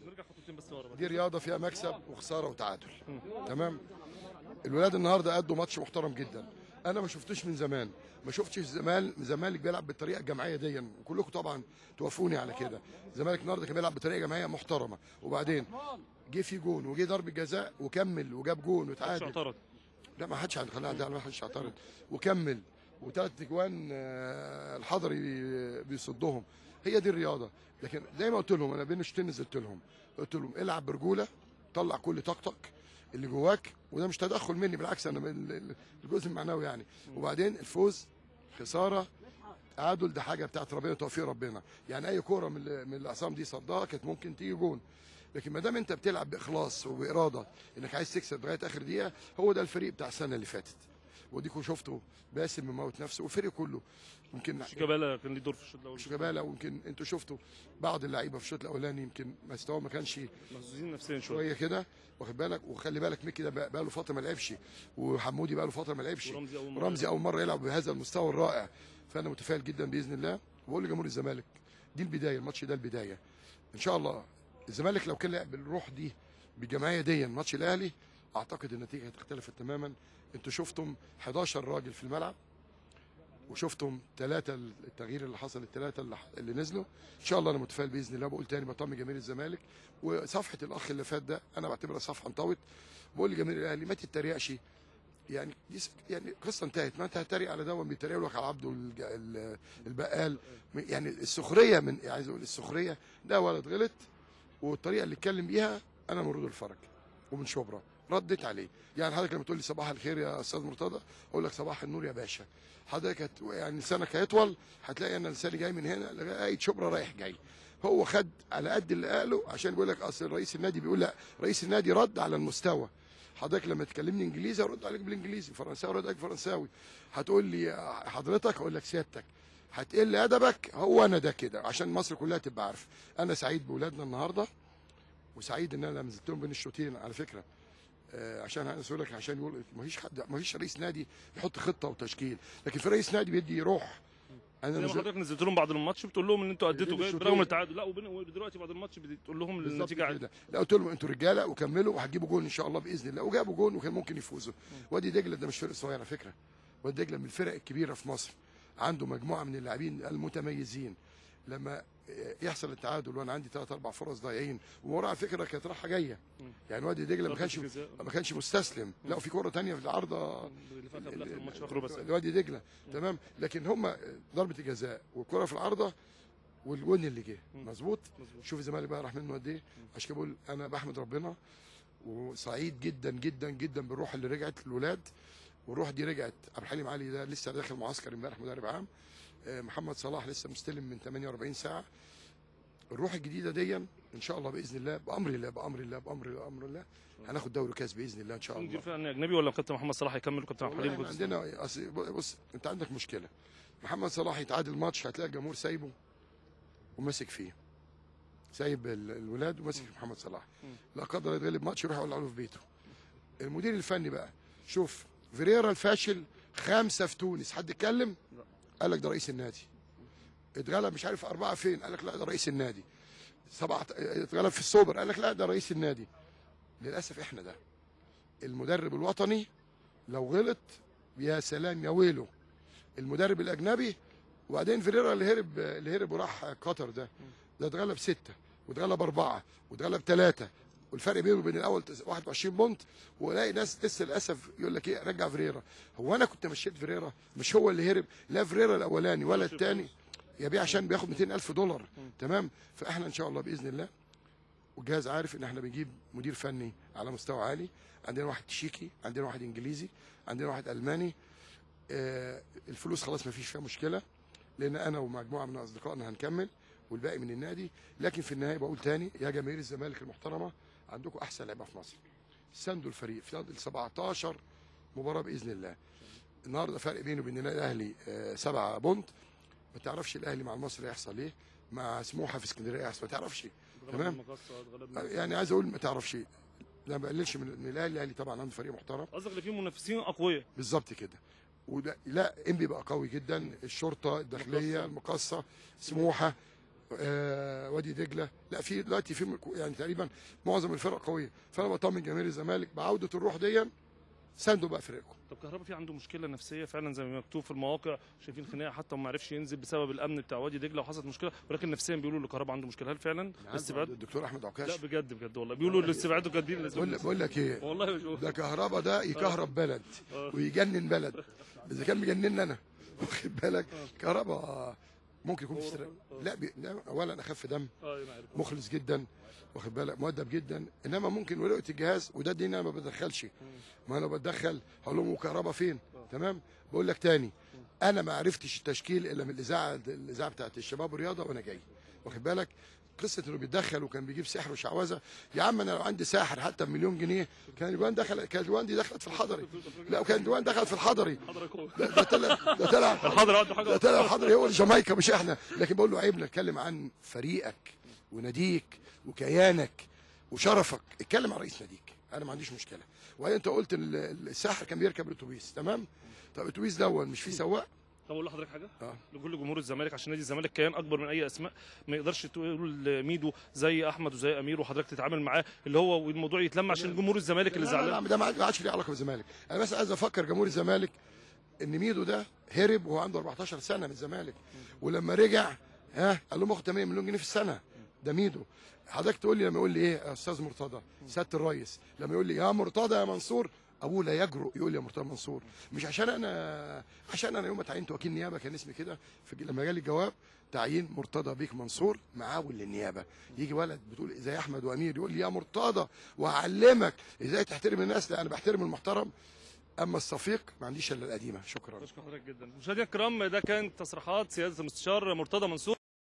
نرجع خطوتين بس ورا. دي رياضه فيها مكسب وخساره وتعادل. تمام. الولاد النهارده قدوا ماتش محترم جدا. انا ما شفتوش من زمان، ما شفتش الزمالك بيلعب بالطريقه الجماعيه دي، وكلكم طبعا توافقوني على كده. الزمالك النهارده كان بيلعب بطريقه جماعيه محترمه، وبعدين جه في جون وجه ضربه جزاء وكمل وجاب جون وتعادل. اعترض؟ لا ما حدش ما حدش اعترض وكمل، وثلاث اجوان الحضري بيصدهم. هي دي الرياضه. لكن زي ما قلت لهم انا بين الشوطين نزلت لهم، قلت لهم العب برجوله، طلع كل طاقتك اللي جواك، وده مش تدخل مني، بالعكس انا الجزء المعنوي يعني. وبعدين الفوز، خساره، تعادل، ده حاجه بتاعت ربنا، توفيق ربنا. يعني اي كوره من الاعصام دي صدها كانت ممكن تيجي جون، لكن ما دام انت بتلعب باخلاص وباراده انك عايز تكسب لغايه اخر دقيقه، هو ده الفريق بتاع السنه اللي فاتت. وديكوا شفتوا باسم مموت نفسه والفريق كله. يمكن شيكابالا كان ليه دور في الشوط الاول. شيكابالا، ويمكن انتوا شفتوا بعض اللعيبه في الشوط الاولاني يمكن مستواه ما كانش مهزوزين نفسيا شويه كده، واخد بالك. وخلي بالك ميكي ده بقى له فتره ما لعبش، وحمودي بقى له فتره ما لعبش، ورمزي اول مره يلعب بهذا المستوى الرائع. فانا متفائل جدا باذن الله، وبقول لجمهور الزمالك دي البدايه، الماتش ده البدايه ان شاء الله. الزمالك لو كان لعب بالروح دي بالجماعيه دي ماتش الاهلي، اعتقد النتيجه هتختلف تماما. انتوا شفتم 11 راجل في الملعب، وشفتم ثلاثه التغيير اللي حصل، الثلاثه اللي نزلوا. ان شاء الله انا متفائل باذن الله. بقول تاني بطمن جماهير الزمالك، وصفحه الاخ اللي فات ده انا بعتبرها صفحه انطوت. بقول لجماهير الاهلي ما تتريقش، يعني يعني قصه انتهت. ما انت هتتريق على ده بيتريقوا لك على عبده البقال، يعني السخريه، من عايز اقول السخريه. ده ولد غلط، والطريقه اللي اتكلم بيها انا من رود الفرج ومن شبرا رديت عليه. يعني حضرتك لما تقول لي صباح الخير يا استاذ مرتضى، اقول لك صباح النور يا باشا. حضرتك يعني لسانك هيطول، هتلاقي ان لساني جاي من هنا لغايه شبرا رايح جاي. هو خد على قد اللي قاله، عشان بيقول لك اصل رئيس النادي بيقول لا، رئيس النادي رد على المستوى. حضرتك لما تكلمني انجليزي ارد عليك بالانجليزي، فرنساوي ارد عليك فرنساوي. هتقول لي حضرتك اقول لك سيادتك. هتقل ادبك، هو انا ده كده عشان مصر كلها تبقى عارفه. انا سعيد باولادنا النهارده، وسعيد ان انا نزلت لهم بين الشوطين على فكره. عشان انا اقول لك، عشان يقول ما فيش رئيس نادي يحط خطه وتشكيل، لكن في رئيس نادي بيدي روح. انا لما حضرتك نزلت لهم بعد الماتش بتقول لهم ان انتوا اديتوا جيد برغم التعادل، لا ودلوقتي بعد الماتش بتقول لهم النتيجه عادي. لا قلت لهم انتوا رجاله وكملوا وهتجيبوا جول ان شاء الله باذن الله، وجابوا جول وكان ممكن يفوزوا. وادي دجله ده مش فرق صغير على فكره، وادي دجله من الفرق الكبيره في مصر، عنده مجموعه من اللاعبين المتميزين. لما يحصل التعادل وانا عندي 3-4 فرص ضايعين، وورا على فكره كانت رايحه جايه، يعني وادي دجله ما كانش مستسلم. لا وفي كوره ثانيه في العارضه لوادي دجله، تمام. لكن هم ضربه الجزاء والكوره في العارضه والجون اللي جه مظبوط. شوف الزمالك بقى راح منه قد ايه. عشان كده بقول انا بحمد ربنا، وسعيد جدا جدا جدا بالروح اللي رجعت للولاد. والروح دي رجعت. عبد الحليم علي ده لسه داخل معسكر امبارح مدرب عام، محمد صلاح لسه مستلم من 48 ساعه. الروح الجديده دي ان شاء الله باذن الله، بامر الله بامر الله بامر الله بامر الله هناخد دوري كاس باذن الله ان شاء الله. مدير فني اجنبي ولا كابتن محمد صلاح يكمل وكابتن عبد الحليم؟ عندنا بص انت عندك مشكله. محمد صلاح يتعادل ماتش هتلاقي الجمهور سايبه وماسك فيه، سايب الولاد وماسك محمد صلاح. لا قدر الله يتغلب ماتش يروح يولع له في بيته. المدير الفني بقى، شوف فيريرا الفاشل 5 في تونس، حد اتكلم؟ قال لك ده رئيس النادي. اتغلب مش عارف 4 فين، قال لك لا ده رئيس النادي. 7 اتغلب في السوبر، قال لك لا ده رئيس النادي. للاسف احنا ده المدرب الوطني لو غلط يا سلام يا ويله. المدرب الاجنبي، وبعدين فيريرا اللي هرب وراح قطر ده اتغلب 6 واتغلب 4 واتغلب 3، والفرق بينه وبين الاول 21 بونت. والاقي ناس لسه للاسف يقول لك ايه رجع فيريرا. هو انا كنت مشيت فيريرا؟ مش هو اللي هرب، لا فيريرا الاولاني ولا الثاني يبيع عشان بياخد 200,000 دولار. تمام. فاحنا ان شاء الله باذن الله، والجهاز عارف ان احنا بنجيب مدير فني على مستوى عالي. عندنا واحد تشيكي، عندنا واحد انجليزي، عندنا واحد الماني. الفلوس خلاص ما فيش فيها مشكله، لان انا ومجموعه من اصدقائنا هنكمل والباقي من النادي. لكن في النهايه بقول تاني يا جماهير الزمالك المحترمه، عندكم احسن لعيبه في مصر. ساندوا الفريق في ال 17 مباراه باذن الله. النهارده فرق بينه وبين الاهلي 7 بونت. ما تعرفش الاهلي مع المصري هيحصل ايه، مع سموحه في اسكندريه هيحصل، ما تعرفش. تمام. يعني عايز اقول ما تعرفش. لا ما بقللش من الاهلي طبعا عنده فريق محترم. قصدك اللي فيه منافسين اقوياء بالظبط كده. ولا لا انبي بقى قوي جدا، الشرطه الداخليه المقصه سموحه وادي دجله، لا في دلوقتي في يعني تقريبا معظم الفرق قويه، فانا بطمن جماهير الزمالك بعوده الروح دي، ساندوا بقى فريقكم. طب كهربا في عنده مشكله نفسيه فعلا زي ما مكتوب في المواقع، شايفين خناقه حتى وما عرفش ينزل بسبب الامن بتاع وادي دجله وحصلت مشكله، ولكن نفسيا بيقولوا ان كهربا عنده مشكله، هل فعلا الاستبعاد؟ الدكتور احمد عكاش. لا بجد بجد والله بيقولوا اللي استبعاده كاتبين بقول لك ايه، والله مش ده كهربا ده يكهرب بلد ويجنن بلد، اذا كان مجننا انا واخد بالك. كهربا ممكن يكون بيسترق، لا اولا اخف دم، مخلص جدا واخد بالك، مؤدب جدا، انما ممكن ورقه الجهاز وده دي انا ما بدخلش، ما انا بتدخل هقول لهم كهربا فين؟ تمام. بقول لك تاني، انا ما عرفتش التشكيل الا من الاذاعه بتاعت الشباب والرياضه وانا جاي واخد بالك. قصه انه بيتدخل وكان بيجيب سحر وشعوذه، يا عم انا لو عندي ساحر حتى بمليون جنيه كان الوان دخل، كان الوان دي دخلت في الحضري، لا وكان الوان دخلت في الحضري، ده طلع الحضري عنده حاجه، ده طلع الحضري هو جامايكا مش احنا. لكن بقول له عيب نتكلم عن فريقك وناديك وكيانك وشرفك، اتكلم عن رئيس ناديك، انا ما عنديش مشكله. وهي انت قلت الساحر كان بيركب الاتوبيس، تمام؟ طب الاتوبيس ده مش فيه سواق؟ طب اقول لحضرتك حاجه لكل جمهور الزمالك، عشان نادي الزمالك كيان اكبر من اي اسماء، ما يقدرش تقول ميدو زي احمد وزي امير وحضرتك تتعامل معاه اللي هو والموضوع يتلم عشان جمهور الزمالك اللي زعلان. لا ده ما عادش ليه علاقه بالزمالك، انا بس عايز افكر جمهور الزمالك ان ميدو ده هرب وهو عنده 14 سنه من الزمالك، ولما رجع قال لهم اخد 8 مليون جنيه في السنه، ده ميدو. حضرتك تقول لي لما يقول لي ايه يا استاذ مرتضى سياده الريس، لما يقول لي يا مرتضى يا منصور، ابوه لا يجرؤ يقول لي يا مرتضى منصور، مش عشان انا يوم ما تعينت وكيل نيابه كان اسمي كده، لما جالي الجواب تعيين مرتضى بيك منصور معاول للنيابه، يجي ولد بتقول زي احمد وامير يقول لي يا مرتضى وهعلمك ازاي تحترم الناس، لا انا بحترم المحترم، اما الصفيق ما عنديش الا القديمه. شكرا. بشكر حضرتك جدا. مشاهدينا الكرام، ده كانت تصريحات سياده المستشار مرتضى منصور.